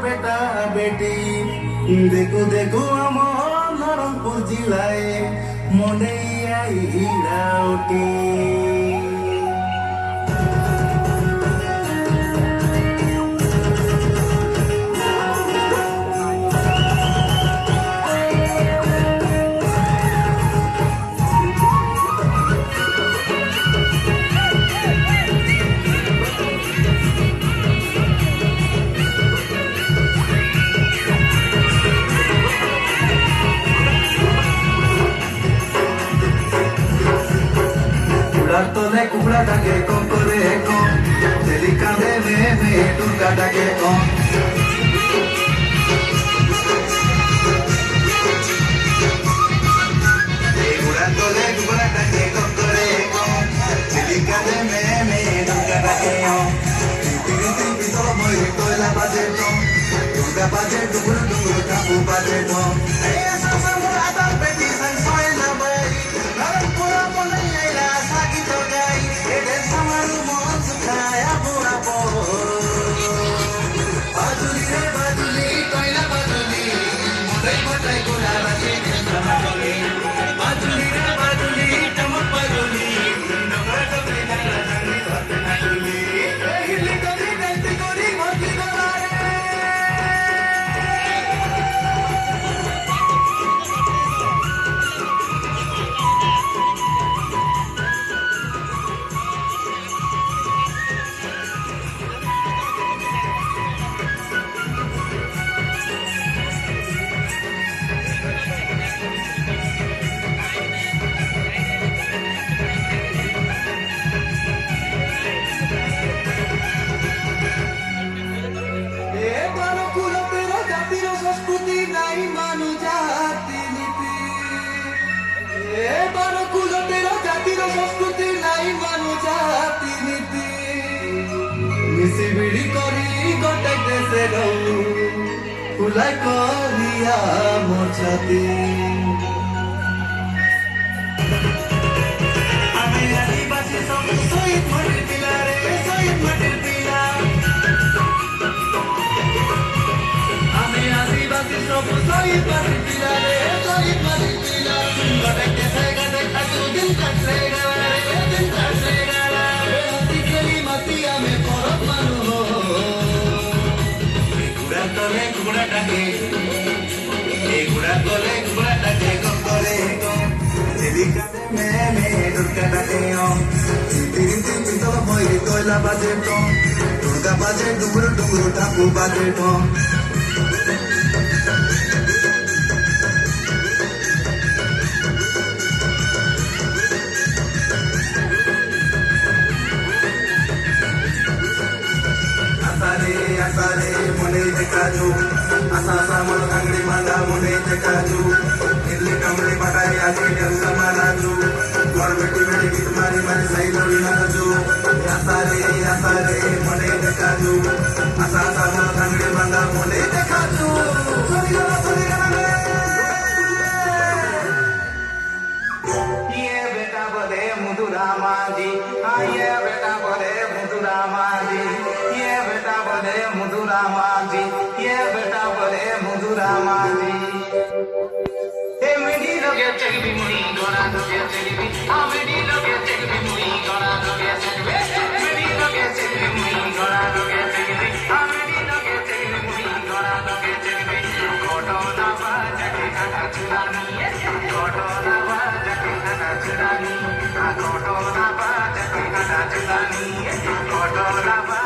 বেটা বেটি দেখো দেখো আমার নরমপুর জেলায় মনে আইরা উঠি তলে কুকুরা ডাকে কম করে কম তেলি কাঁদে মেয়ে দুর্গা ডাকে কম কুকুরা তলে কুকুরা ডাকে কম করে কম তেলি কাঁদে মেয়ে দুর্গা ডাকে কম ভিতর মই কয়লা বাজে কম দুর্গা বাজে ডুবুর ডুবুর কাপু বাজে কম মিছিবিড়ি করি গোটাই দেশে রৌ ফুলাই করিয়া মোর ছাতি আমি আদিবাসী সব শহীদ মাটির পিলা রে শহীদ মাটির পিলা আমি আদিবাসী সব শহীদ মাটির পিলা রে শহীদ মাটির পিলা গোটাই দেশে গাছে থাকু দিন কাটলে গেলা রে দিন কাটলে গেলা মাটি গেলি মাটি আমি পরব মানু তলে কুকুরা ডাকে কুকুরা তলে কুকুরা ডাকে কম করে কম তেলি কাঁদে মেয়ে দুর্গা ডাকে ভিতর মই কয়লা বাজে কম দুর্গা বাজে ডুবুর ডুবুর ঠাকু বাজে কম আসারে মনে দেখাজু আসা সামর কাংড়ি মালা মনে দেখাজু দিল্লি কামড়ে বাটাই আগে ডেঙ্গা মারাজু ঘর বেটি বেটি গীত মারি মারি সাই লড়ি মারাজু আসারে মনে দেখাজু আসা সামর কাংড়ি মালা মনে দেখাজু ये बेटा बोले मधुरा माजी हाँ ये बेटा बोले मधुरा माजी ये बेटा बोले मधुरा माजी ये बेटा बोले मधुरा माजी हे मेरी लोगे चलबी मुई गोरा लोगे चलबी हाँ मेरी लोगे चलबी मुई गोरा लोगे चलबी मेरी लोगे चलबी मुई गोरा लोगे चलबी हाँ मेरी लोगे चलबी मुई गोरा लोगे चलबी कोटो ना बाजके खाना चुरानी कोटो ना बाजके खाना चुरानी कोटो ना बाजके खाना चुरानी कोटो ना